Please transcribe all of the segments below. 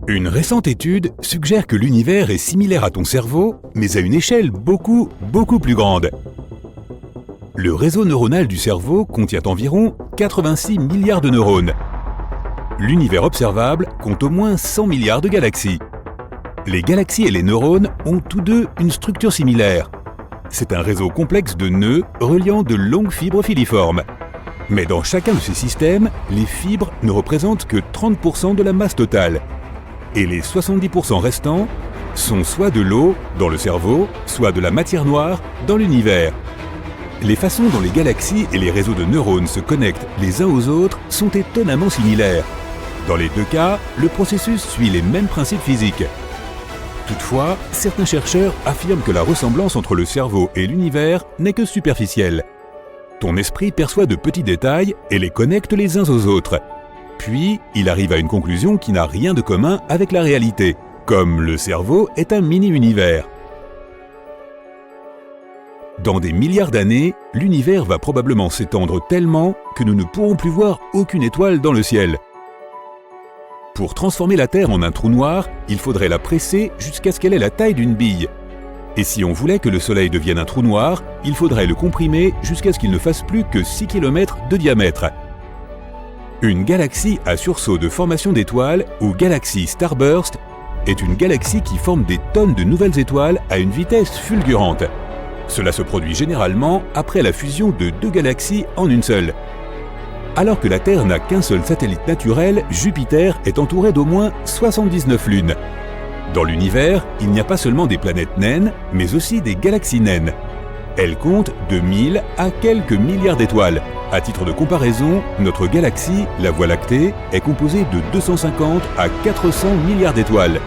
Une récente étude suggère que l'univers est similaire à ton cerveau, mais à une échelle beaucoup plus grande. Le réseau neuronal du cerveau contient environ 86 milliards de neurones. L'univers observable compte au moins 100 milliards de galaxies. Les galaxies et les neurones ont tous deux une structure similaire. C'est un réseau complexe de nœuds reliant de longues fibres filiformes. Mais dans chacun de ces systèmes, les fibres ne représentent que 30% de la masse totale. Et les 70% restants sont soit de l'eau dans le cerveau, soit de la matière noire dans l'univers. Les façons dont les galaxies et les réseaux de neurones se connectent les uns aux autres sont étonnamment similaires. Dans les deux cas, le processus suit les mêmes principes physiques. Toutefois, certains chercheurs affirment que la ressemblance entre le cerveau et l'univers n'est que superficielle. Ton esprit perçoit de petits détails et les connecte les uns aux autres. Puis, il arrive à une conclusion qui n'a rien de commun avec la réalité, comme le cerveau est un mini-univers. Dans des milliards d'années, l'univers va probablement s'étendre tellement que nous ne pourrons plus voir aucune étoile dans le ciel. Pour transformer la Terre en un trou noir, il faudrait la presser jusqu'à ce qu'elle ait la taille d'une bille. Et si on voulait que le Soleil devienne un trou noir, il faudrait le comprimer jusqu'à ce qu'il ne fasse plus que 6 km de diamètre. Une galaxie à sursaut de formation d'étoiles, ou galaxie starburst, est une galaxie qui forme des tonnes de nouvelles étoiles à une vitesse fulgurante. Cela se produit généralement après la fusion de deux galaxies en une seule. Alors que la Terre n'a qu'un seul satellite naturel, Jupiter est entouré d'au moins 79 lunes. Dans l'univers, il n'y a pas seulement des planètes naines, mais aussi des galaxies naines. Elles comptent de 1000 à quelques milliards d'étoiles. À titre de comparaison, notre galaxie, la Voie lactée, est composée de 250 à 400 milliards d'étoiles.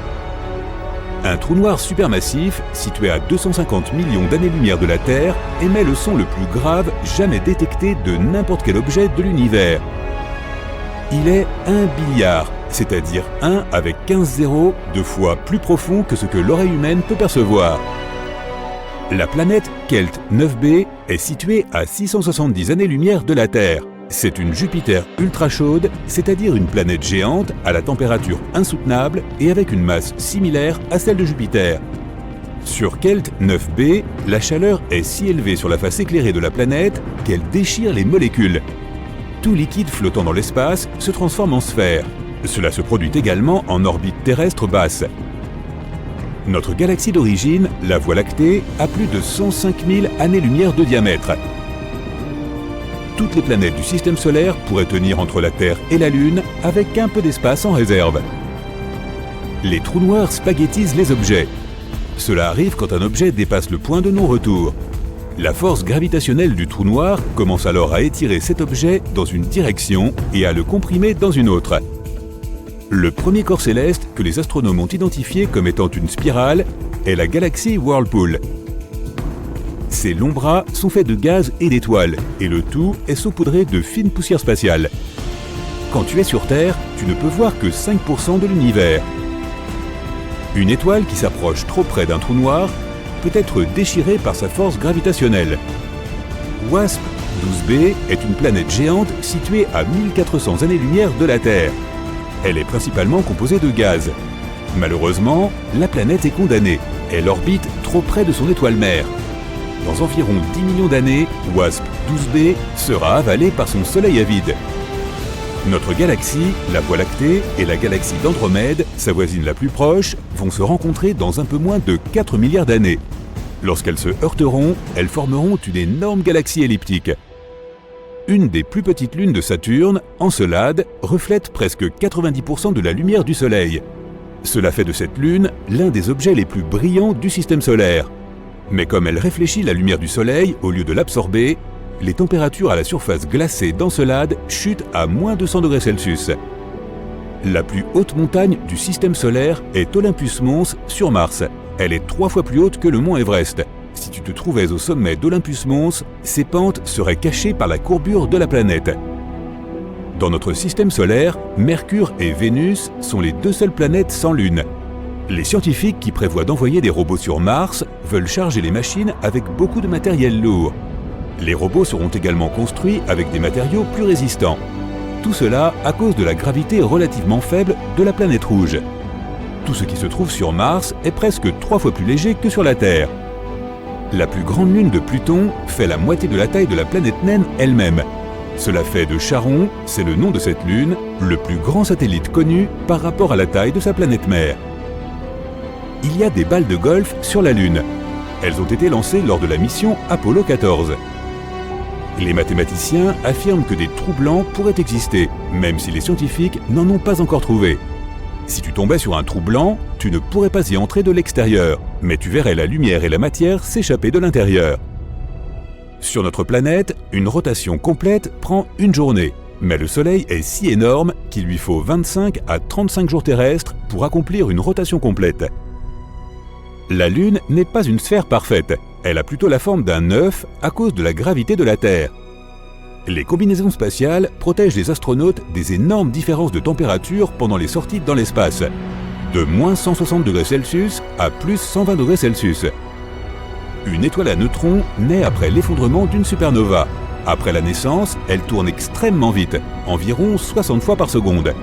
Un trou noir supermassif, situé à 250 millions d'années-lumière de la Terre, émet le son le plus grave jamais détecté de n'importe quel objet de l'univers. Il est 1 billiard, c'est-à-dire 1 avec 15 zéros, 2 fois plus profond que ce que l'oreille humaine peut percevoir. La planète Kelt 9b est située à 670 années-lumière de la Terre. C'est une Jupiter ultra chaude, c'est-à-dire une planète géante à la température insoutenable et avec une masse similaire à celle de Jupiter. Sur Kelt 9b, la chaleur est si élevée sur la face éclairée de la planète qu'elle déchire les molécules. Tout liquide flottant dans l'espace se transforme en sphère. Cela se produit également en orbite terrestre basse. Notre galaxie d'origine, la Voie lactée, a plus de 105 000 années-lumière de diamètre. Toutes les planètes du système solaire pourraient tenir entre la Terre et la Lune avec un peu d'espace en réserve. Les trous noirs spaghettisent les objets. Cela arrive quand un objet dépasse le point de non-retour. La force gravitationnelle du trou noir commence alors à étirer cet objet dans une direction et à le comprimer dans une autre. Le premier corps céleste que les astronomes ont identifié comme étant une spirale est la galaxie Whirlpool. Ses longs bras sont faits de gaz et d'étoiles, et le tout est saupoudré de fine poussière spatiale. Quand tu es sur Terre, tu ne peux voir que 5% de l'univers. Une étoile qui s'approche trop près d'un trou noir peut être déchirée par sa force gravitationnelle. WASP 12b est une planète géante située à 1400 années-lumière de la Terre. Elle est principalement composée de gaz. Malheureusement, la planète est condamnée. Elle orbite trop près de son étoile mère. Dans environ 10 millions d'années, WASP 12b sera avalée par son Soleil à vide. Notre galaxie, la Voie lactée, et la galaxie d'Andromède, sa voisine la plus proche, vont se rencontrer dans un peu moins de 4 milliards d'années. Lorsqu'elles se heurteront, elles formeront une énorme galaxie elliptique. Une des plus petites lunes de Saturne, Encelade, reflète presque 90% de la lumière du Soleil. Cela fait de cette lune l'un des objets les plus brillants du système solaire. Mais comme elle réfléchit la lumière du Soleil au lieu de l'absorber, les températures à la surface glacée d'Encelade chutent à moins 200 degrés Celsius. La plus haute montagne du système solaire est Olympus Mons sur Mars. Elle est 3 fois plus haute que le mont Everest. Si tu te trouvais au sommet d'Olympus Mons, ces pentes seraient cachées par la courbure de la planète. Dans notre système solaire, Mercure et Vénus sont les deux seules planètes sans lune. Les scientifiques qui prévoient d'envoyer des robots sur Mars veulent charger les machines avec beaucoup de matériel lourd. Les robots seront également construits avec des matériaux plus résistants. Tout cela à cause de la gravité relativement faible de la planète rouge. Tout ce qui se trouve sur Mars est presque 3 fois plus léger que sur la Terre. La plus grande lune de Pluton fait la moitié de la taille de la planète naine elle-même. Cela fait de Charon, c'est le nom de cette lune, le plus grand satellite connu par rapport à la taille de sa planète mère. Il y a des balles de golf sur la Lune. Elles ont été lancées lors de la mission Apollo 14. Les mathématiciens affirment que des trous blancs pourraient exister, même si les scientifiques n'en ont pas encore trouvé. Si tu tombais sur un trou blanc, tu ne pourrais pas y entrer de l'extérieur, mais tu verrais la lumière et la matière s'échapper de l'intérieur. Sur notre planète, une rotation complète prend une journée, mais le Soleil est si énorme qu'il lui faut 25 à 35 jours terrestres pour accomplir une rotation complète. La Lune n'est pas une sphère parfaite, elle a plutôt la forme d'un œuf à cause de la gravité de la Terre. Les combinaisons spatiales protègent les astronautes des énormes différences de température pendant les sorties dans l'espace, de moins 160 degrés Celsius à plus 120 degrés Celsius. Une étoile à neutrons naît après l'effondrement d'une supernova. Après la naissance, elle tourne extrêmement vite, environ 60 fois par seconde.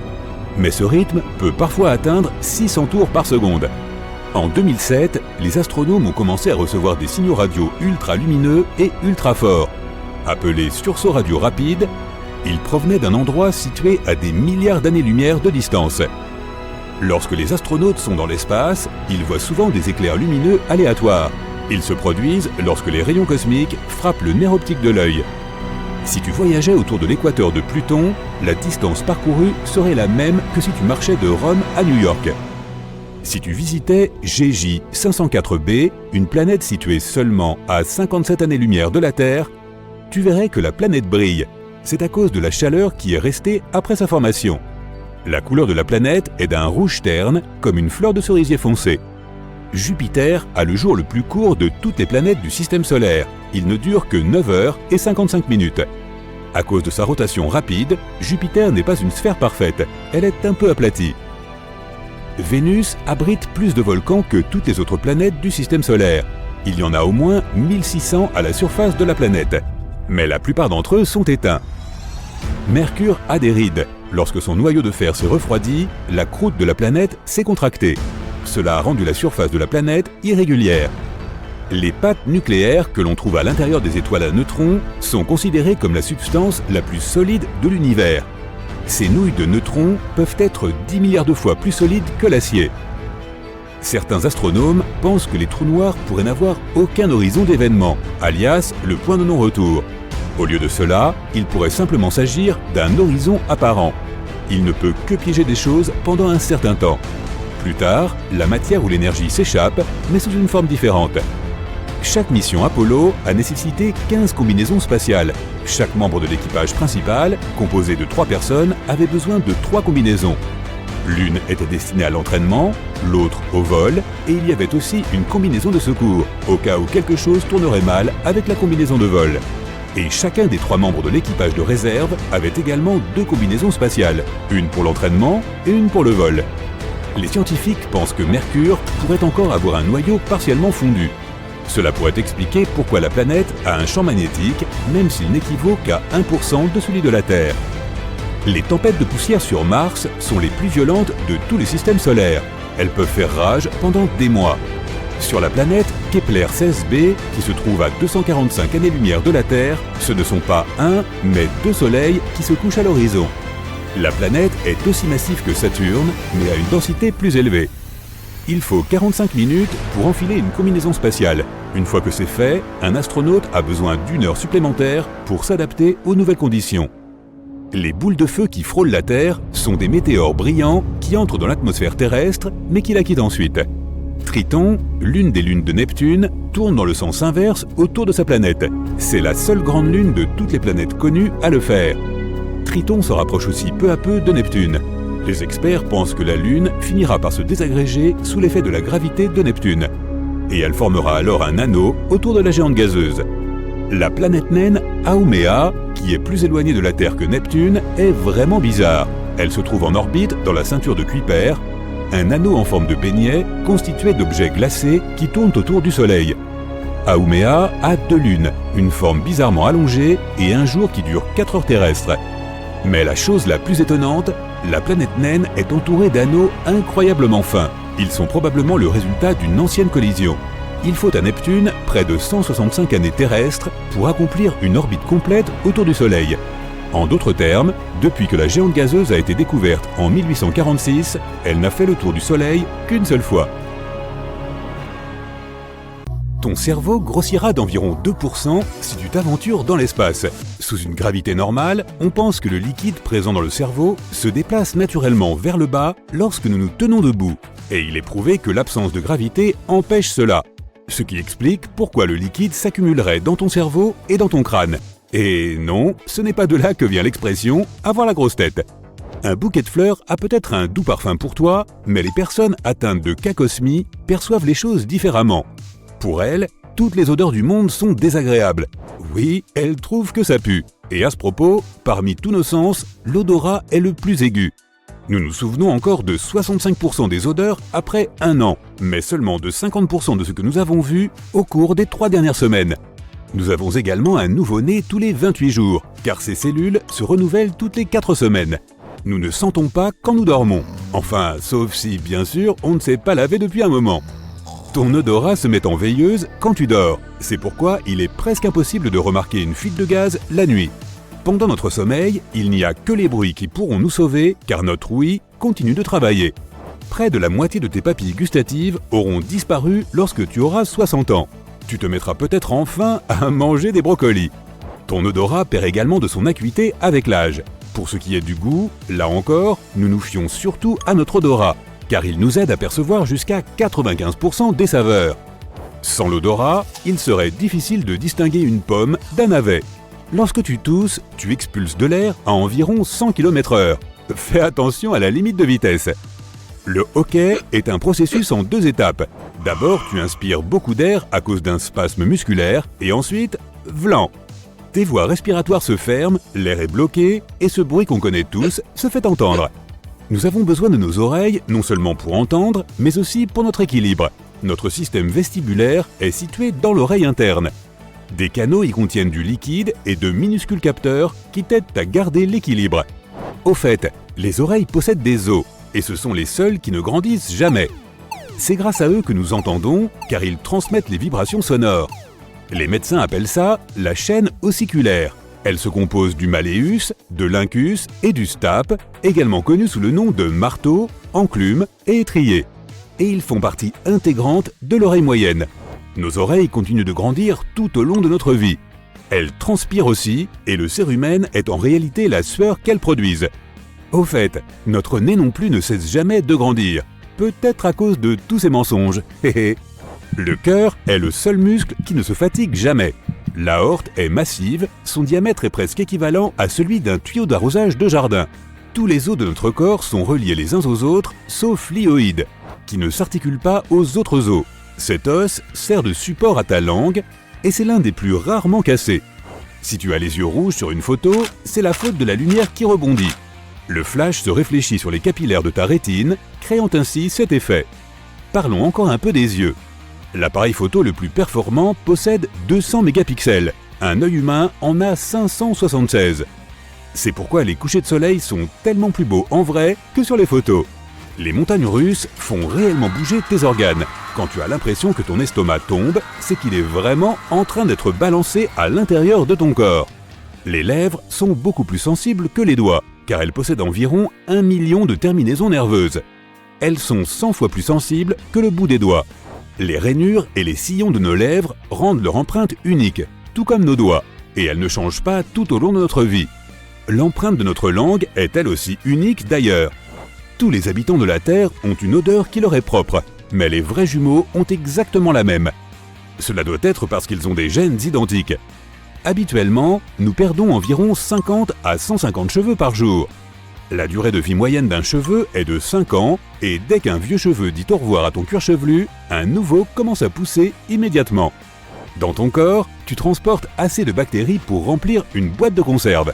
Mais ce rythme peut parfois atteindre 600 tours par seconde. En 2007, les astronomes ont commencé à recevoir des signaux radio ultra lumineux et ultra forts. Appelés sursauts radio rapides, ils provenaient d'un endroit situé à des milliards d'années-lumière de distance. Lorsque les astronautes sont dans l'espace, ils voient souvent des éclairs lumineux aléatoires. Ils se produisent lorsque les rayons cosmiques frappent le nerf optique de l'œil. Si tu voyageais autour de l'équateur de Pluton, la distance parcourue serait la même que si tu marchais de Rome à New York. Si tu visitais GJ 504b, une planète située seulement à 57 années-lumière de la Terre, tu verrais que la planète brille. C'est à cause de la chaleur qui est restée après sa formation. La couleur de la planète est d'un rouge terne, comme une fleur de cerisier foncé. Jupiter a le jour le plus court de toutes les planètes du système solaire. Il ne dure que 9 heures et 55 minutes. À cause de sa rotation rapide, Jupiter n'est pas une sphère parfaite, elle est un peu aplatie. Vénus abrite plus de volcans que toutes les autres planètes du système solaire. Il y en a au moins 1600 à la surface de la planète. Mais la plupart d'entre eux sont éteints. Mercure a des rides. Lorsque son noyau de fer s'est refroidi, la croûte de la planète s'est contractée. Cela a rendu la surface de la planète irrégulière. Les pâtes nucléaires que l'on trouve à l'intérieur des étoiles à neutrons sont considérées comme la substance la plus solide de l'univers. Ces nouilles de neutrons peuvent être 10 milliards de fois plus solides que l'acier. Certains astronomes pensent que les trous noirs pourraient n'avoir aucun horizon d'événement, alias le point de non-retour. Au lieu de cela, il pourrait simplement s'agir d'un horizon apparent. Il ne peut que piéger des choses pendant un certain temps. Plus tard, la matière ou l'énergie s'échappe, mais sous une forme différente. Chaque mission Apollo a nécessité 15 combinaisons spatiales. Chaque membre de l'équipage principal, composé de 3 personnes, avait besoin de 3 combinaisons. L'une était destinée à l'entraînement, l'autre au vol, et il y avait aussi une combinaison de secours, au cas où quelque chose tournerait mal avec la combinaison de vol. Et chacun des 3 membres de l'équipage de réserve avait également 2 combinaisons spatiales, une pour l'entraînement et une pour le vol. Les scientifiques pensent que Mercure pourrait encore avoir un noyau partiellement fondu. Cela pourrait expliquer pourquoi la planète a un champ magnétique, même s'il n'équivaut qu'à 1% de celui de la Terre. Les tempêtes de poussière sur Mars sont les plus violentes de tous les systèmes solaires. Elles peuvent faire rage pendant des mois. Sur la planète Kepler 16b, qui se trouve à 245 années-lumière de la Terre, ce ne sont pas un, mais 2 soleils qui se couchent à l'horizon. La planète est aussi massive que Saturne, mais a une densité plus élevée. Il faut 45 minutes pour enfiler une combinaison spatiale. Une fois que c'est fait, un astronaute a besoin d'1 heure supplémentaire pour s'adapter aux nouvelles conditions. Les boules de feu qui frôlent la Terre sont des météores brillants qui entrent dans l'atmosphère terrestre, mais qui la quittent ensuite. Triton, l'une des lunes de Neptune, tourne dans le sens inverse autour de sa planète. C'est la seule grande lune de toutes les planètes connues à le faire. Triton se rapproche aussi peu à peu de Neptune. Les experts pensent que la Lune finira par se désagréger sous l'effet de la gravité de Neptune. Et elle formera alors un anneau autour de la géante gazeuse. La planète naine Haumea, qui est plus éloignée de la Terre que Neptune, est vraiment bizarre. Elle se trouve en orbite dans la ceinture de Kuiper, un anneau en forme de beignet constitué d'objets glacés qui tournent autour du Soleil. Haumea a 2 lunes, une forme bizarrement allongée et un jour qui dure 4 heures terrestres. Mais la chose la plus étonnante, la planète naine est entourée d'anneaux incroyablement fins. Ils sont probablement le résultat d'une ancienne collision. Il faut à Neptune près de 165 années terrestres pour accomplir une orbite complète autour du Soleil. En d'autres termes, depuis que la géante gazeuse a été découverte en 1846, elle n'a fait le tour du Soleil qu'une seule fois. Ton cerveau grossira d'environ 2% si tu t'aventures dans l'espace. Sous une gravité normale, on pense que le liquide présent dans le cerveau se déplace naturellement vers le bas lorsque nous nous tenons debout. Et il est prouvé que l'absence de gravité empêche cela. Ce qui explique pourquoi le liquide s'accumulerait dans ton cerveau et dans ton crâne. Et non, ce n'est pas de là que vient l'expression « avoir la grosse tête ». Un bouquet de fleurs a peut-être un doux parfum pour toi, mais les personnes atteintes de cacosmie perçoivent les choses différemment. Pour elles, toutes les odeurs du monde sont désagréables. Oui, elles trouvent que ça pue. Et à ce propos, parmi tous nos sens, l'odorat est le plus aigu. Nous nous souvenons encore de 65% des odeurs après un an, mais seulement de 50% de ce que nous avons vu au cours des 3 dernières semaines. Nous avons également un nouveau-né tous les 28 jours, car ces cellules se renouvellent toutes les 4 semaines. Nous ne sentons pas quand nous dormons. Enfin, sauf si, bien sûr, on ne s'est pas lavé depuis un moment. Ton odorat se met en veilleuse quand tu dors. C'est pourquoi il est presque impossible de remarquer une fuite de gaz la nuit. Pendant notre sommeil, il n'y a que les bruits qui pourront nous sauver, car notre ouïe continue de travailler. Près de la moitié de tes papilles gustatives auront disparu lorsque tu auras 60 ans. Tu te mettras peut-être enfin à manger des brocolis. Ton odorat perd également de son acuité avec l'âge. Pour ce qui est du goût, là encore, nous nous fions surtout à notre odorat, car il nous aide à percevoir jusqu'à 95% des saveurs. Sans l'odorat, il serait difficile de distinguer une pomme d'un navet. Lorsque tu tousses, tu expulses de l'air à environ 100 km/h. Fais attention à la limite de vitesse. Le hoquet est un processus en 2 étapes. D'abord, tu inspires beaucoup d'air à cause d'un spasme musculaire et ensuite, vlan. Tes voies respiratoires se ferment, l'air est bloqué et ce bruit qu'on connaît tous se fait entendre. Nous avons besoin de nos oreilles non seulement pour entendre, mais aussi pour notre équilibre. Notre système vestibulaire est situé dans l'oreille interne. Des canaux y contiennent du liquide et de minuscules capteurs qui t'aident à garder l'équilibre. Au fait, les oreilles possèdent des os, et ce sont les seuls qui ne grandissent jamais. C'est grâce à eux que nous entendons, car ils transmettent les vibrations sonores. Les médecins appellent ça la chaîne ossiculaire. Elle se compose du malleus, de l'incus et du stapes, également connus sous le nom de marteau, enclume et étrier. Et ils font partie intégrante de l'oreille moyenne. Nos oreilles continuent de grandir tout au long de notre vie. Elles transpirent aussi, et le cérumen est en réalité la sueur qu'elles produisent. Au fait, notre nez non plus ne cesse jamais de grandir, peut-être à cause de tous ces mensonges. Le cœur est le seul muscle qui ne se fatigue jamais. L'aorte est massive, son diamètre est presque équivalent à celui d'un tuyau d'arrosage de jardin. Tous les os de notre corps sont reliés les uns aux autres, sauf l'hyoïde, qui ne s'articule pas aux autres os. Cet os sert de support à ta langue, et c'est l'un des plus rarement cassés. Si tu as les yeux rouges sur une photo, c'est la faute de la lumière qui rebondit. Le flash se réfléchit sur les capillaires de ta rétine, créant ainsi cet effet. Parlons encore un peu des yeux. L'appareil photo le plus performant possède 200 mégapixels. Un œil humain en a 576. C'est pourquoi les couchers de soleil sont tellement plus beaux en vrai que sur les photos. Les montagnes russes font réellement bouger tes organes. Quand tu as l'impression que ton estomac tombe, c'est qu'il est vraiment en train d'être balancé à l'intérieur de ton corps. Les lèvres sont beaucoup plus sensibles que les doigts, car elles possèdent environ 1 million de terminaisons nerveuses. Elles sont 100 fois plus sensibles que le bout des doigts. Les rainures et les sillons de nos lèvres rendent leur empreinte unique, tout comme nos doigts, et elles ne changent pas tout au long de notre vie. L'empreinte de notre langue est elle aussi unique d'ailleurs. Tous les habitants de la Terre ont une odeur qui leur est propre, mais les vrais jumeaux ont exactement la même. Cela doit être parce qu'ils ont des gènes identiques. Habituellement, nous perdons environ 50 à 150 cheveux par jour. La durée de vie moyenne d'un cheveu est de 5 ans, et dès qu'un vieux cheveu dit au revoir à ton cuir chevelu, un nouveau commence à pousser immédiatement. Dans ton corps, tu transportes assez de bactéries pour remplir une boîte de conserve.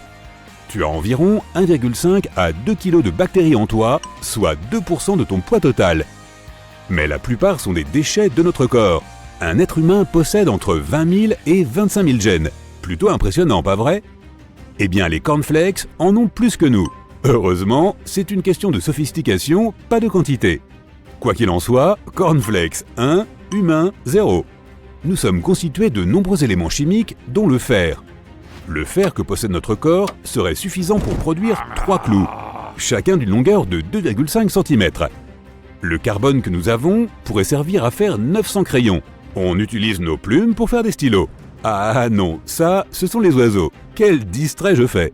Tu as environ 1,5 à 2 kg de bactéries en toi, soit 2% de ton poids total. Mais la plupart sont des déchets de notre corps. Un être humain possède entre 20 000 et 25 000 gènes. Plutôt impressionnant, pas vrai? Eh bien, les cornflakes en ont plus que nous. Heureusement, c'est une question de sophistication, pas de quantité. Quoi qu'il en soit, cornflakes 1, humain 0. Nous sommes constitués de nombreux éléments chimiques, dont le fer. Le fer que possède notre corps serait suffisant pour produire 3 clous, chacun d'une longueur de 2,5 cm. Le carbone que nous avons pourrait servir à faire 900 crayons. On utilise nos plumes pour faire des stylos. Ah non, ça, ce sont les oiseaux. Quel distrait je fais!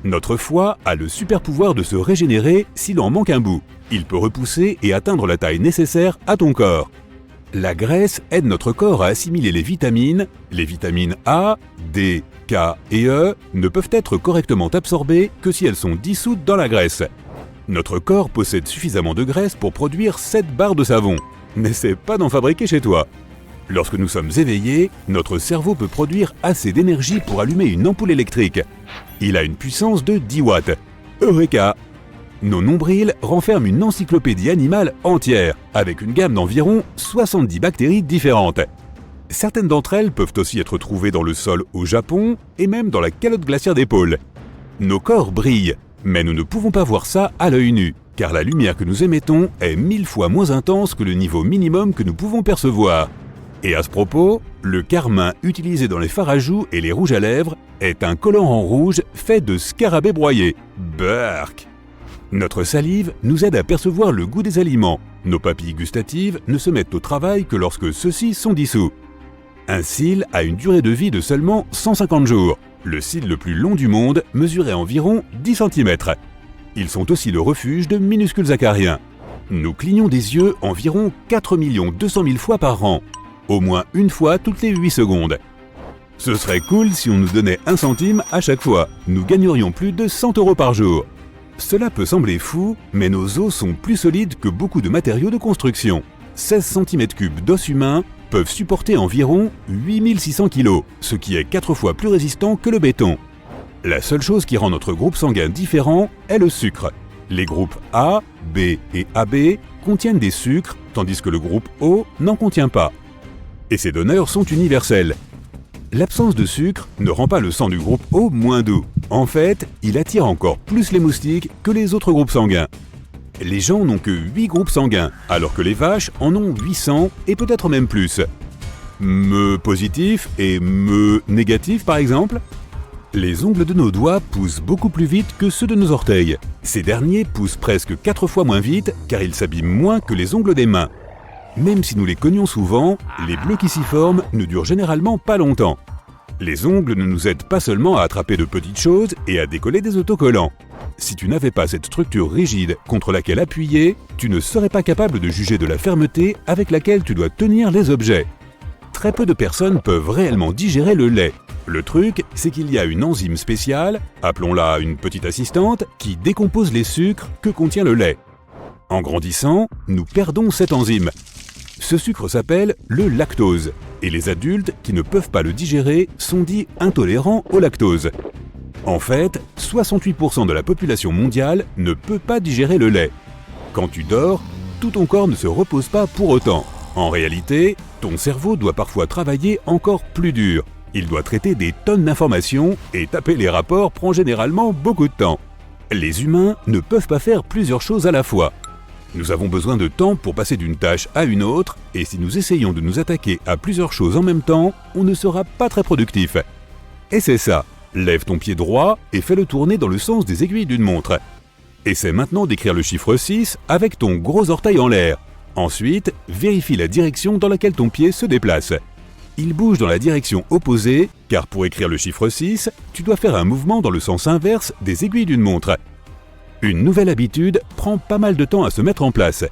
Notre foie a le super pouvoir de se régénérer s'il en manque un bout. Il peut repousser et atteindre la taille nécessaire à ton corps. La graisse aide notre corps à assimiler les vitamines. Les vitamines A, D, K et E ne peuvent être correctement absorbées que si elles sont dissoutes dans la graisse. Notre corps possède suffisamment de graisse pour produire 7 barres de savon. N'essaie pas d'en fabriquer chez toi. Lorsque nous sommes éveillés, notre cerveau peut produire assez d'énergie pour allumer une ampoule électrique. Il a une puissance de 10 watts. Eureka! Nos nombrils renferment une encyclopédie animale entière, avec une gamme d'environ 70 bactéries différentes. Certaines d'entre elles peuvent aussi être trouvées dans le sol au Japon et même dans la calotte glaciaire des pôles. Nos corps brillent, mais nous ne pouvons pas voir ça à l'œil nu, car la lumière que nous émettons est 1000 fois moins intense que le niveau minimum que nous pouvons percevoir. Et à ce propos, le carmin utilisé dans les fards à joues et les rouges à lèvres est un colorant rouge fait de scarabées broyés. Burk! Notre salive nous aide à percevoir le goût des aliments. Nos papilles gustatives ne se mettent au travail que lorsque ceux-ci sont dissous. Un cil a une durée de vie de seulement 150 jours. Le cil le plus long du monde mesurait environ 10 cm. Ils sont aussi le refuge de minuscules acariens. Nous clignons des yeux environ 4 200 000 fois par an. Au moins une fois toutes les 8 secondes. Ce serait cool si on nous donnait 1 centime à chaque fois. Nous gagnerions plus de 100 € par jour. Cela peut sembler fou, mais nos os sont plus solides que beaucoup de matériaux de construction. 16 cm3 d'os humain peuvent supporter environ 8600 kg, ce qui est 4 fois plus résistant que le béton. La seule chose qui rend notre groupe sanguin différent est le sucre. Les groupes A, B et AB contiennent des sucres, tandis que le groupe O n'en contient pas. Et ces donneurs sont universels. L'absence de sucre ne rend pas le sang du groupe O moins doux. En fait, il attire encore plus les moustiques que les autres groupes sanguins. Les gens n'ont que 8 groupes sanguins, alors que les vaches en ont 800 et peut-être même plus. Me positif et me négatif par exemple. Les ongles de nos doigts poussent beaucoup plus vite que ceux de nos orteils. Ces derniers poussent presque 4 fois moins vite car ils s'abîment moins que les ongles des mains. Même si nous les cognons souvent, les bleus qui s'y forment ne durent généralement pas longtemps. Les ongles ne nous aident pas seulement à attraper de petites choses et à décoller des autocollants. Si tu n'avais pas cette structure rigide contre laquelle appuyer, tu ne serais pas capable de juger de la fermeté avec laquelle tu dois tenir les objets. Très peu de personnes peuvent réellement digérer le lait. Le truc, c'est qu'il y a une enzyme spéciale, appelons-la une petite assistante, qui décompose les sucres que contient le lait. En grandissant, nous perdons cette enzyme. Ce sucre s'appelle le lactose, et les adultes qui ne peuvent pas le digérer sont dits intolérants au lactose. En fait, 68% de la population mondiale ne peut pas digérer le lait. Quand tu dors, tout ton corps ne se repose pas pour autant. En réalité, ton cerveau doit parfois travailler encore plus dur. Il doit traiter des tonnes d'informations et taper les rapports prend généralement beaucoup de temps. Les humains ne peuvent pas faire plusieurs choses à la fois. Nous avons besoin de temps pour passer d'une tâche à une autre, et si nous essayons de nous attaquer à plusieurs choses en même temps, on ne sera pas très productif. Et c'est ça, lève ton pied droit et fais-le tourner dans le sens des aiguilles d'une montre. Essaie maintenant d'écrire le chiffre 6 avec ton gros orteil en l'air. Ensuite, vérifie la direction dans laquelle ton pied se déplace. Il bouge dans la direction opposée, car pour écrire le chiffre 6, tu dois faire un mouvement dans le sens inverse des aiguilles d'une montre. Une nouvelle habitude prend pas mal de temps à se mettre en place.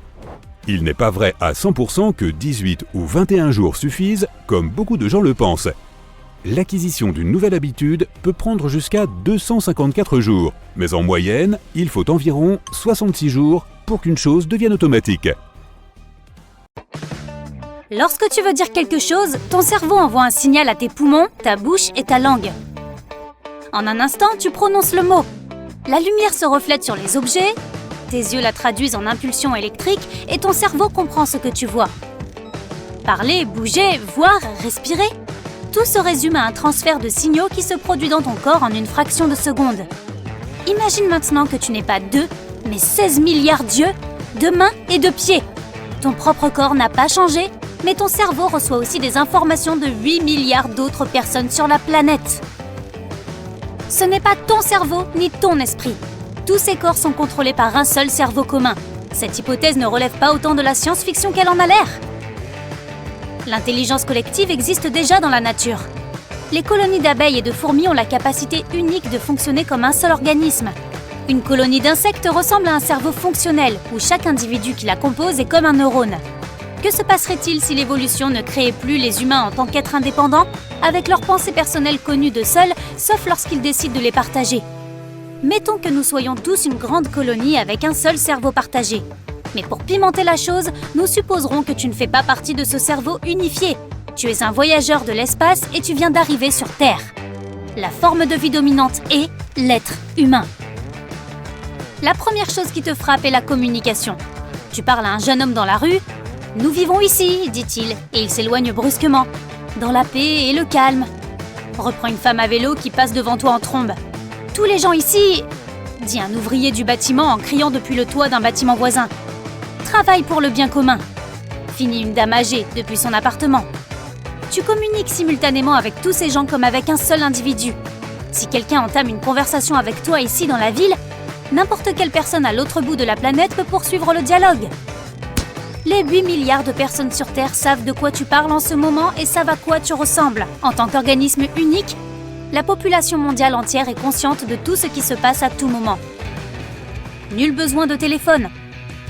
Il n'est pas vrai à 100% que 18 ou 21 jours suffisent, comme beaucoup de gens le pensent. L'acquisition d'une nouvelle habitude peut prendre jusqu'à 254 jours, mais en moyenne, il faut environ 66 jours pour qu'une chose devienne automatique. Lorsque tu veux dire quelque chose, ton cerveau envoie un signal à tes poumons, ta bouche et ta langue. En un instant, tu prononces le mot. La lumière se reflète sur les objets, tes yeux la traduisent en impulsions électriques et ton cerveau comprend ce que tu vois. Parler, bouger, voir, respirer, tout se résume à un transfert de signaux qui se produit dans ton corps en une fraction de seconde. Imagine maintenant que tu n'es pas 2, mais 16 milliards d'yeux, de mains et de pieds. Ton propre corps n'a pas changé, mais ton cerveau reçoit aussi des informations de 8 milliards d'autres personnes sur la planète. Ce n'est pas ton cerveau ni ton esprit. Tous ces corps sont contrôlés par un seul cerveau commun. Cette hypothèse ne relève pas autant de la science-fiction qu'elle en a l'air. L'intelligence collective existe déjà dans la nature. Les colonies d'abeilles et de fourmis ont la capacité unique de fonctionner comme un seul organisme. Une colonie d'insectes ressemble à un cerveau fonctionnel, où chaque individu qui la compose est comme un neurone. Que se passerait-il si l'évolution ne créait plus les humains en tant qu'êtres indépendants, avec leurs pensées personnelles connues de seuls, sauf lorsqu'ils décident de les partager? Mettons que nous soyons tous une grande colonie avec un seul cerveau partagé. Mais pour pimenter la chose, nous supposerons que tu ne fais pas partie de ce cerveau unifié. Tu es un voyageur de l'espace et tu viens d'arriver sur Terre. La forme de vie dominante est l'être humain. La première chose qui te frappe est la communication. Tu parles à un jeune homme dans la rue. « Nous vivons ici », dit-il, et il s'éloigne brusquement. Dans la paix et le calme. Reprends une femme à vélo qui passe devant toi en trombe. « Tous les gens ici », dit un ouvrier du bâtiment en criant depuis le toit d'un bâtiment voisin. « Travaille pour le bien commun », finit une dame âgée depuis son appartement. Tu communiques simultanément avec tous ces gens comme avec un seul individu. Si quelqu'un entame une conversation avec toi ici dans la ville, n'importe quelle personne à l'autre bout de la planète peut poursuivre le dialogue. Les 8 milliards de personnes sur Terre savent de quoi tu parles en ce moment et savent à quoi tu ressembles. En tant qu'organisme unique, la population mondiale entière est consciente de tout ce qui se passe à tout moment. Nul besoin de téléphone.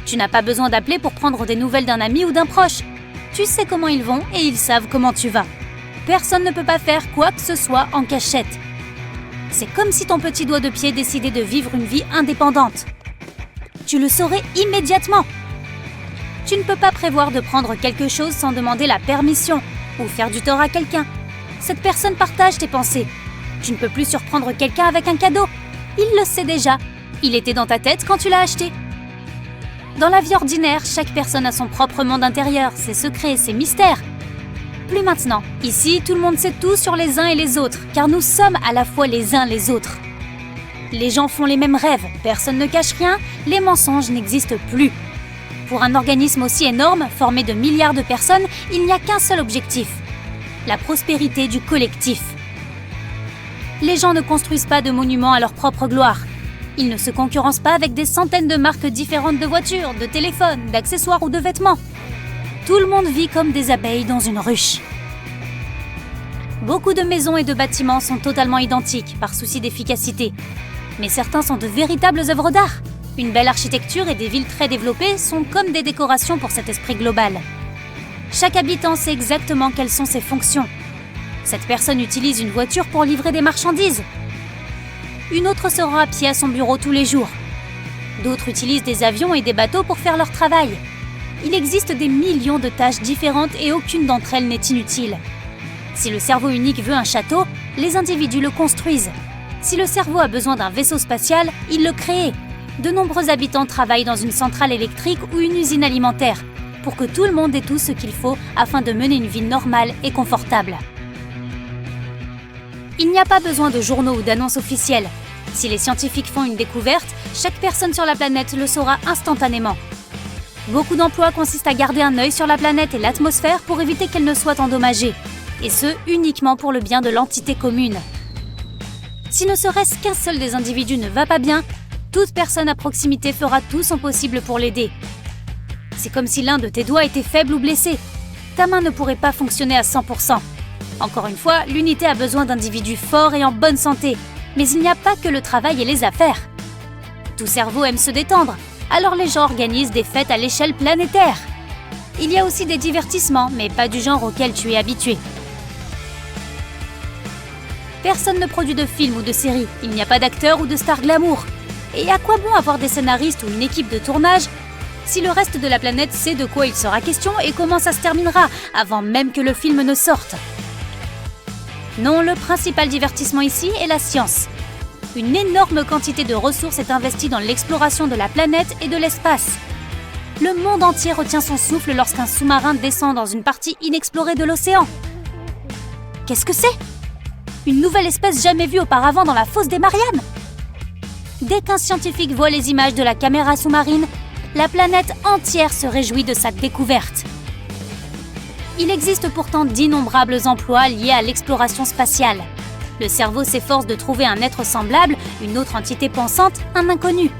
Tu n'as pas besoin d'appeler pour prendre des nouvelles d'un ami ou d'un proche. Tu sais comment ils vont et ils savent comment tu vas. Personne ne peut pas faire quoi que ce soit en cachette. C'est comme si ton petit doigt de pied décidait de vivre une vie indépendante. Tu le saurais immédiatement. Tu ne peux pas prévoir de prendre quelque chose sans demander la permission ou faire du tort à quelqu'un. Cette personne partage tes pensées. Tu ne peux plus surprendre quelqu'un avec un cadeau. Il le sait déjà. Il était dans ta tête quand tu l'as acheté. Dans la vie ordinaire, chaque personne a son propre monde intérieur, ses secrets, ses mystères. Plus maintenant. Ici, tout le monde sait tout sur les uns et les autres, car nous sommes à la fois les uns les autres. Les gens font les mêmes rêves, personne ne cache rien, les mensonges n'existent plus. Pour un organisme aussi énorme, formé de milliards de personnes, il n'y a qu'un seul objectif. La prospérité du collectif. Les gens ne construisent pas de monuments à leur propre gloire. Ils ne se concurrencent pas avec des centaines de marques différentes de voitures, de téléphones, d'accessoires ou de vêtements. Tout le monde vit comme des abeilles dans une ruche. Beaucoup de maisons et de bâtiments sont totalement identiques, par souci d'efficacité. Mais certains sont de véritables œuvres d'art. Une belle architecture et des villes très développées sont comme des décorations pour cet esprit global. Chaque habitant sait exactement quelles sont ses fonctions. Cette personne utilise une voiture pour livrer des marchandises. Une autre se rend à pied à son bureau tous les jours. D'autres utilisent des avions et des bateaux pour faire leur travail. Il existe des millions de tâches différentes et aucune d'entre elles n'est inutile. Si le cerveau unique veut un château, les individus le construisent. Si le cerveau a besoin d'un vaisseau spatial, il le crée. De nombreux habitants travaillent dans une centrale électrique ou une usine alimentaire pour que tout le monde ait tout ce qu'il faut afin de mener une vie normale et confortable. Il n'y a pas besoin de journaux ou d'annonces officielles. Si les scientifiques font une découverte, chaque personne sur la planète le saura instantanément. Beaucoup d'emplois consistent à garder un œil sur la planète et l'atmosphère pour éviter qu'elle ne soit endommagée, et ce, uniquement pour le bien de l'entité commune. Si ne serait-ce qu'un seul des individus ne va pas bien, toute personne à proximité fera tout son possible pour l'aider. C'est comme si l'un de tes doigts était faible ou blessé. Ta main ne pourrait pas fonctionner à 100%. Encore une fois, l'unité a besoin d'individus forts et en bonne santé. Mais il n'y a pas que le travail et les affaires. Tout cerveau aime se détendre, alors les gens organisent des fêtes à l'échelle planétaire. Il y a aussi des divertissements, mais pas du genre auquel tu es habitué. Personne ne produit de films ou de séries, il n'y a pas d'acteurs ou de stars glamour. Et à quoi bon avoir des scénaristes ou une équipe de tournage si le reste de la planète sait de quoi il sera question et comment ça se terminera, avant même que le film ne sorte? Non, le principal divertissement ici est la science. Une énorme quantité de ressources est investie dans l'exploration de la planète et de l'espace. Le monde entier retient son souffle lorsqu'un sous-marin descend dans une partie inexplorée de l'océan. Qu'est-ce que c'est? Une nouvelle espèce jamais vue auparavant dans la fosse des Mariannes. Dès qu'un scientifique voit les images de la caméra sous-marine, La planète entière se réjouit de sa découverte. Il existe pourtant d'innombrables emplois liés à l'exploration spatiale. Le cerveau s'efforce de trouver un être semblable, une autre entité pensante, un inconnu.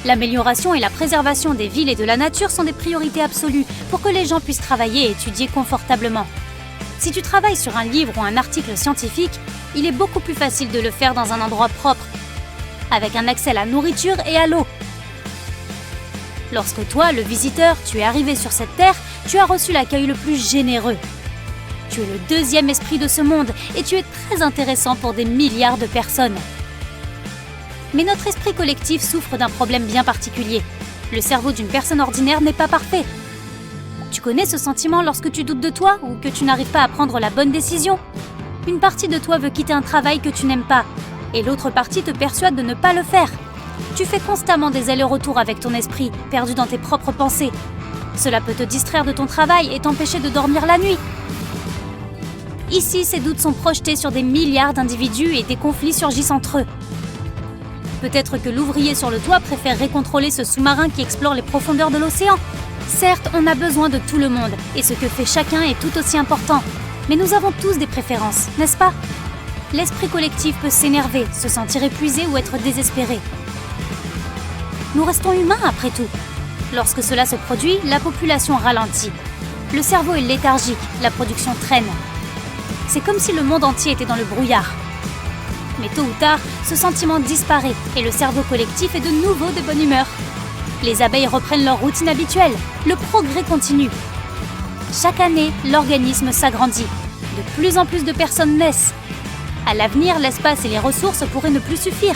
L'amélioration et la préservation des villes et de la nature sont des priorités absolues pour que les gens puissent travailler et étudier confortablement. Si tu travailles sur un livre ou un article scientifique, il est beaucoup plus facile de le faire dans un endroit propre, avec un accès à la nourriture et à l'eau. Lorsque toi, le visiteur, tu es arrivé sur cette terre, tu as reçu l'accueil le plus généreux. Tu es le deuxième esprit de ce monde et tu es très intéressant pour des milliards de personnes. Mais notre esprit collectif souffre d'un problème bien particulier. Le cerveau d'une personne ordinaire n'est pas parfait. Tu connais ce sentiment lorsque tu doutes de toi ou que tu n'arrives pas à prendre la bonne décision? Une partie de toi veut quitter un travail que tu n'aimes pas et l'autre partie te persuade de ne pas le faire. Tu fais constamment des allers-retours avec ton esprit, perdu dans tes propres pensées. Cela peut te distraire de ton travail et t'empêcher de dormir la nuit. Ici, ces doutes sont projetés sur des milliards d'individus et des conflits surgissent entre eux. Peut-être que l'ouvrier sur le toit préférerait contrôler ce sous-marin qui explore les profondeurs de l'océan. Certes, on a besoin de tout le monde, et ce que fait chacun est tout aussi important. Mais nous avons tous des préférences, n'est-ce pas? L'esprit collectif peut s'énerver, se sentir épuisé ou être désespéré. Nous restons humains après tout. Lorsque cela se produit, la population ralentit. Le cerveau est léthargique, la production traîne. C'est comme si le monde entier était dans le brouillard. Mais tôt ou tard, ce sentiment disparaît et le cerveau collectif est de nouveau de bonne humeur. Les abeilles reprennent leur routine habituelle. Le progrès continue. Chaque année, l'organisme s'agrandit. De plus en plus de personnes naissent. À l'avenir, l'espace et les ressources pourraient ne plus suffire.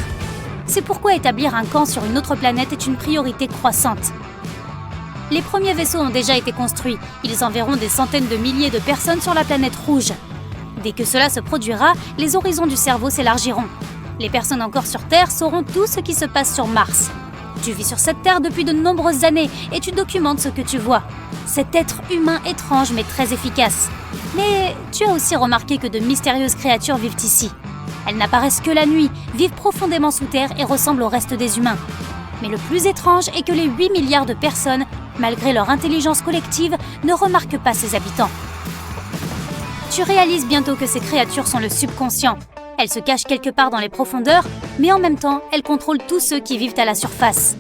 C'est pourquoi établir un camp sur une autre planète est une priorité croissante. Les premiers vaisseaux ont déjà été construits. Ils enverront des centaines de milliers de personnes sur la planète rouge. Dès que cela se produira, les horizons du cerveau s'élargiront. Les personnes encore sur Terre sauront tout ce qui se passe sur Mars. Tu vis sur cette Terre depuis de nombreuses années et tu documentes ce que tu vois. Cet être humain étrange mais très efficace. Mais tu as aussi remarqué que de mystérieuses créatures vivent ici. Elles n'apparaissent que la nuit, vivent profondément sous terre et ressemblent au reste des humains. Mais le plus étrange est que les 8 milliards de personnes, malgré leur intelligence collective, ne remarquent pas ces habitants. Tu réalises bientôt que ces créatures sont le subconscient. Elles se cachent quelque part dans les profondeurs, mais en même temps, elles contrôlent tous ceux qui vivent à la surface.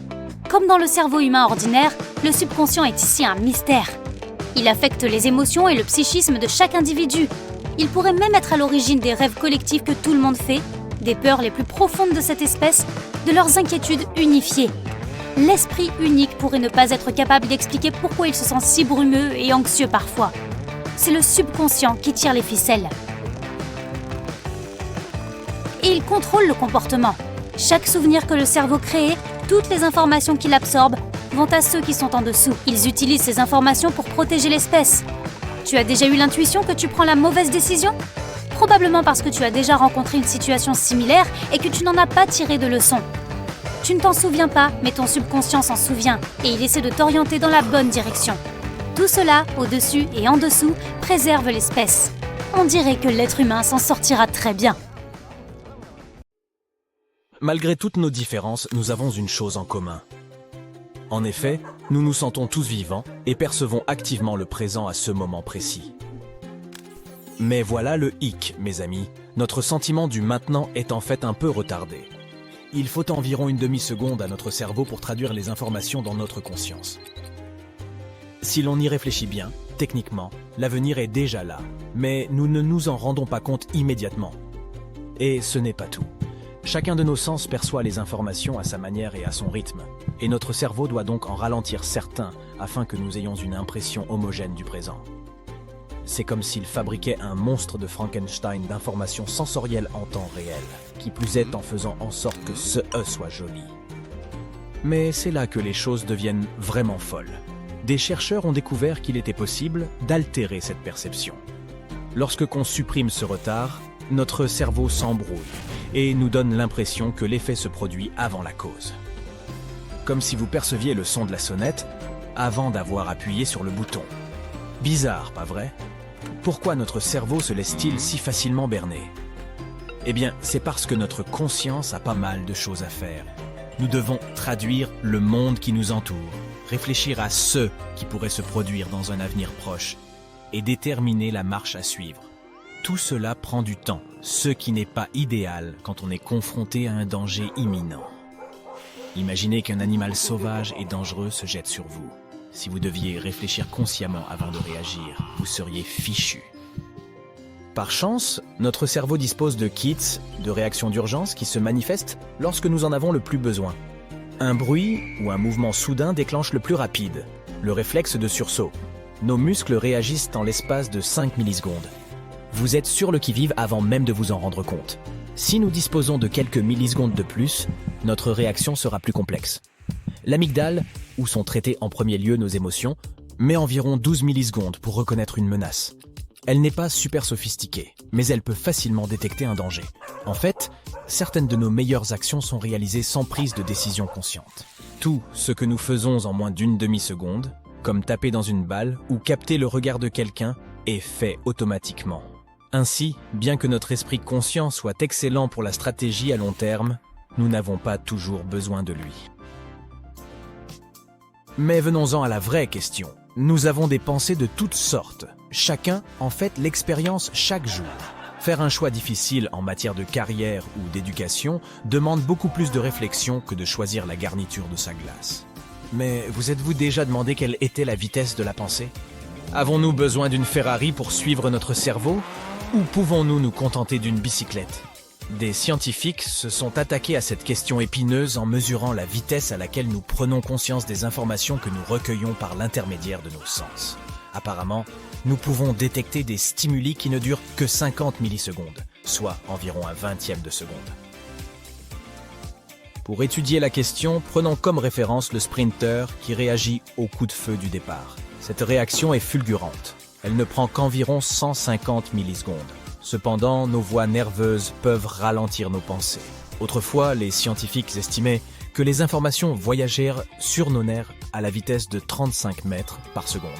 Comme dans le cerveau humain ordinaire, le subconscient est ici un mystère. Il affecte les émotions et le psychisme de chaque individu. Il pourrait même être à l'origine des rêves collectifs que tout le monde fait, des peurs les plus profondes de cette espèce, de leurs inquiétudes unifiées. L'esprit unique pourrait ne pas être capable d'expliquer pourquoi il se sent si brumeux et anxieux parfois. C'est le subconscient qui tire les ficelles. Et il contrôle le comportement. Chaque souvenir que le cerveau crée, toutes les informations qu'il absorbe, vont à ceux qui sont en dessous. Ils utilisent ces informations pour protéger l'espèce. Tu as déjà eu l'intuition que tu prends la mauvaise décision? Probablement parce que tu as déjà rencontré une situation similaire et que tu n'en as pas tiré de leçon. Tu ne t'en souviens pas, mais ton subconscient s'en souvient et il essaie de t'orienter dans la bonne direction. Tout cela, au-dessus et en dessous, préserve l'espèce. On dirait que l'être humain s'en sortira très bien. Malgré toutes nos différences, nous avons une chose en commun. En effet, nous nous sentons tous vivants et percevons activement le présent à ce moment précis. Mais voilà le hic, mes amis. Notre sentiment du maintenant est en fait un peu retardé. Il faut environ une demi-seconde à notre cerveau pour traduire les informations dans notre conscience. Si l'on y réfléchit bien, techniquement, l'avenir est déjà là, mais nous ne nous en rendons pas compte immédiatement. Et ce n'est pas tout. Chacun de nos sens perçoit les informations à sa manière et à son rythme, et notre cerveau doit donc en ralentir certains afin que nous ayons une impression homogène du présent. C'est comme s'il fabriquait un monstre de Frankenstein d'informations sensorielles en temps réel, qui plus est en faisant en sorte que ce « soit joli ». Mais c'est là que les choses deviennent vraiment folles. Des chercheurs ont découvert qu'il était possible d'altérer cette perception. Lorsque qu'on supprime ce retard, notre cerveau s'embrouille et nous donne l'impression que l'effet se produit avant la cause. Comme si vous perceviez le son de la sonnette avant d'avoir appuyé sur le bouton. Bizarre, pas vrai? Pourquoi notre cerveau se laisse-t-il si facilement berner? Eh bien, c'est parce que notre conscience a pas mal de choses à faire. Nous devons traduire le monde qui nous entoure, réfléchir à ce qui pourrait se produire dans un avenir proche et déterminer la marche à suivre. Tout cela prend du temps, ce qui n'est pas idéal quand on est confronté à un danger imminent. Imaginez qu'un animal sauvage et dangereux se jette sur vous. Si vous deviez réfléchir consciemment avant de réagir, vous seriez fichu. Par chance, notre cerveau dispose de kits de réaction d'urgence qui se manifestent lorsque nous en avons le plus besoin. Un bruit ou un mouvement soudain déclenche le plus rapide, le réflexe de sursaut. Nos muscles réagissent en l'espace de 5 millisecondes. Vous êtes sur le qui-vive avant même de vous en rendre compte. Si nous disposons de quelques millisecondes de plus, notre réaction sera plus complexe. L'amygdale, où sont traitées en premier lieu nos émotions, met environ 12 millisecondes pour reconnaître une menace. Elle n'est pas super sophistiquée, mais elle peut facilement détecter un danger. En fait, certaines de nos meilleures actions sont réalisées sans prise de décision consciente. Tout ce que nous faisons en moins d'une demi-seconde, comme taper dans une balle ou capter le regard de quelqu'un, est fait automatiquement. Ainsi, bien que notre esprit conscient soit excellent pour la stratégie à long terme, nous n'avons pas toujours besoin de lui. Mais venons-en à la vraie question. Nous avons des pensées de toutes sortes. Chacun en fait l'expérience chaque jour. Faire un choix difficile en matière de carrière ou d'éducation demande beaucoup plus de réflexion que de choisir la garniture de sa glace. Mais vous êtes-vous déjà demandé quelle était la vitesse de la pensée ? Avons-nous besoin d'une Ferrari pour suivre notre cerveau ? Ou pouvons-nous nous contenter d'une bicyclette ? Des scientifiques se sont attaqués à cette question épineuse en mesurant la vitesse à laquelle nous prenons conscience des informations que nous recueillons par l'intermédiaire de nos sens. Apparemment, nous pouvons détecter des stimuli qui ne durent que 50 millisecondes, soit environ un vingtième de seconde. Pour étudier la question, prenons comme référence le sprinter qui réagit au coup de feu du départ. Cette réaction est fulgurante. Elle ne prend qu'environ 150 millisecondes. Cependant, nos voies nerveuses peuvent ralentir nos pensées. Autrefois, les scientifiques estimaient que les informations voyagèrent sur nos nerfs à la vitesse de 35 mètres par seconde.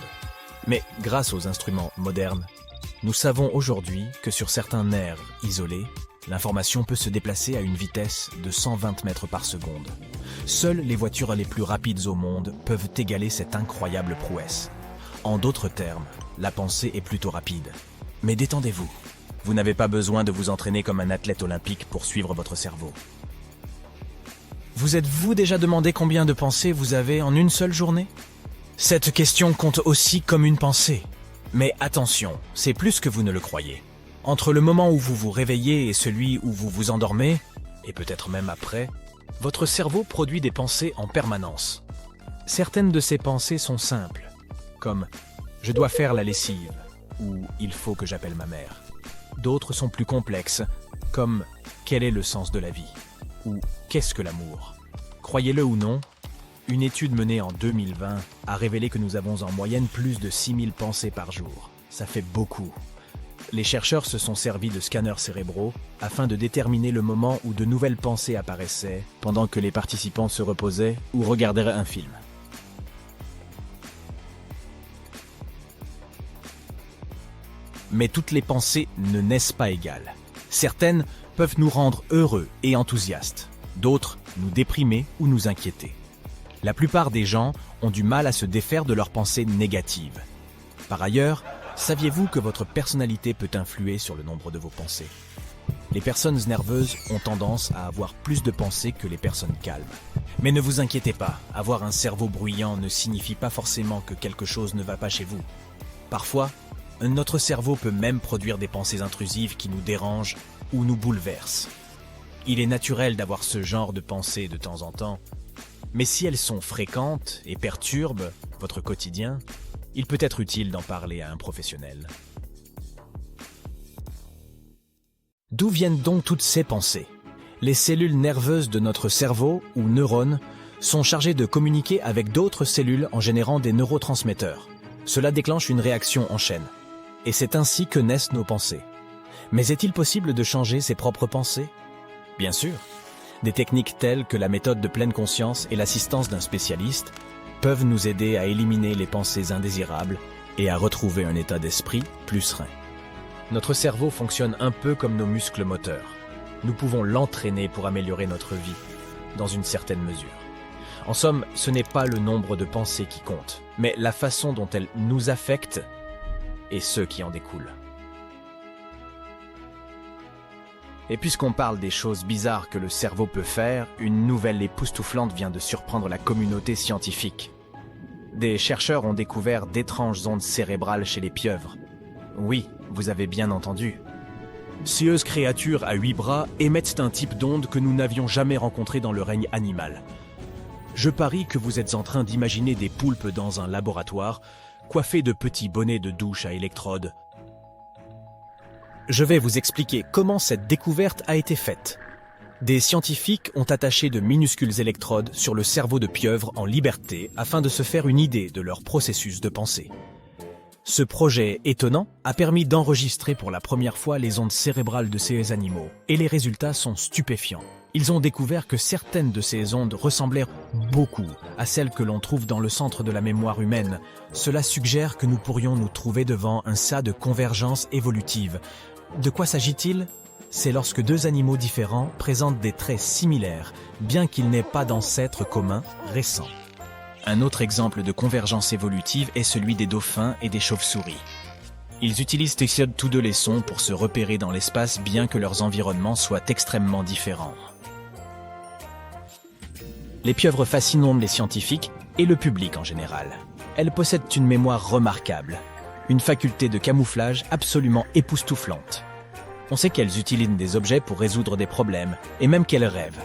Mais grâce aux instruments modernes, nous savons aujourd'hui que sur certains nerfs isolés, l'information peut se déplacer à une vitesse de 120 mètres par seconde. Seules les voitures les plus rapides au monde peuvent égaler cette incroyable prouesse. En d'autres termes, la pensée est plutôt rapide. Mais détendez-vous. Vous n'avez pas besoin de vous entraîner comme un athlète olympique pour suivre votre cerveau. Vous êtes-vous déjà demandé combien de pensées vous avez en une seule journée ? Cette question compte aussi comme une pensée. Mais attention, c'est plus que vous ne le croyez. Entre le moment où vous vous réveillez et celui où vous vous endormez, et peut-être même après, votre cerveau produit des pensées en permanence. Certaines de ces pensées sont simples, comme « je dois faire la lessive » ou « il faut que j'appelle ma mère ». D'autres sont plus complexes, comme « quel est le sens de la vie » ou « qu'est-ce que l'amour ». Croyez-le ou non, une étude menée en 2020 a révélé que nous avons en moyenne plus de 6000 pensées par jour. Ça fait beaucoup. Les chercheurs se sont servis de scanners cérébraux afin de déterminer le moment où de nouvelles pensées apparaissaient pendant que les participants se reposaient ou regardaient un film. Mais toutes les pensées ne naissent pas égales. Certaines peuvent nous rendre heureux et enthousiastes, d'autres nous déprimer ou nous inquiéter. La plupart des gens ont du mal à se défaire de leurs pensées négatives. Par ailleurs, saviez-vous que votre personnalité peut influer sur le nombre de vos pensées ? Les personnes nerveuses ont tendance à avoir plus de pensées que les personnes calmes. Mais ne vous inquiétez pas, avoir un cerveau bruyant ne signifie pas forcément que quelque chose ne va pas chez vous. Parfois, notre cerveau peut même produire des pensées intrusives qui nous dérangent ou nous bouleversent. Il est naturel d'avoir ce genre de pensées de temps en temps, mais si elles sont fréquentes et perturbent votre quotidien, il peut être utile d'en parler à un professionnel. D'où viennent donc toutes ces pensées ? Les cellules nerveuses de notre cerveau, ou neurones, sont chargées de communiquer avec d'autres cellules en générant des neurotransmetteurs. Cela déclenche une réaction en chaîne. Et c'est ainsi que naissent nos pensées. Mais est-il possible de changer ses propres pensées ? Bien sûr. Des techniques telles que la méthode de pleine conscience et l'assistance d'un spécialiste peuvent nous aider à éliminer les pensées indésirables et à retrouver un état d'esprit plus serein. Notre cerveau fonctionne un peu comme nos muscles moteurs. Nous pouvons l'entraîner pour améliorer notre vie, dans une certaine mesure. En somme, ce n'est pas le nombre de pensées qui compte, mais la façon dont elles nous affectent et ceux qui en découlent. Et puisqu'on parle des choses bizarres que le cerveau peut faire, une nouvelle époustouflante vient de surprendre la communauté scientifique. Des chercheurs ont découvert d'étranges ondes cérébrales chez les pieuvres. Oui, vous avez bien entendu. Ces créatures à 8 bras émettent un type d'onde que nous n'avions jamais rencontré dans le règne animal. Je parie que vous êtes en train d'imaginer des poulpes dans un laboratoire, coiffés de petits bonnets de douche à électrodes. Je vais vous expliquer comment cette découverte a été faite. Des scientifiques ont attaché de minuscules électrodes sur le cerveau de pieuvres en liberté afin de se faire une idée de leur processus de pensée. Ce projet étonnant a permis d'enregistrer pour la première fois les ondes cérébrales de ces animaux, et les résultats sont stupéfiants. Ils ont découvert que certaines de ces ondes ressemblèrent beaucoup à celles que l'on trouve dans le centre de la mémoire humaine. Cela suggère que nous pourrions nous trouver devant un cas de convergence évolutive. De quoi s'agit-il ? C'est lorsque deux animaux différents présentent des traits similaires, bien qu'ils n'aient pas d'ancêtres communs récents. Un autre exemple de convergence évolutive est celui des dauphins et des chauves-souris. Ils utilisent tous deux les sons pour se repérer dans l'espace, bien que leurs environnements soient extrêmement différents. Les pieuvres fascinent les scientifiques et le public en général. Elles possèdent une mémoire remarquable, une faculté de camouflage absolument époustouflante. On sait qu'elles utilisent des objets pour résoudre des problèmes, et même qu'elles rêvent.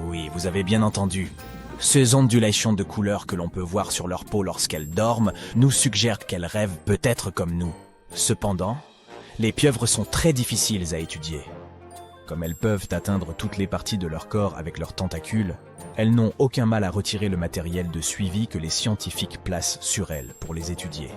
Oui, vous avez bien entendu. Ces ondulations de couleurs que l'on peut voir sur leur peau lorsqu'elles dorment nous suggèrent qu'elles rêvent peut-être comme nous. Cependant, les pieuvres sont très difficiles à étudier. Comme elles peuvent atteindre toutes les parties de leur corps avec leurs tentacules, elles n'ont aucun mal à retirer le matériel de suivi que les scientifiques placent sur elles pour les étudier.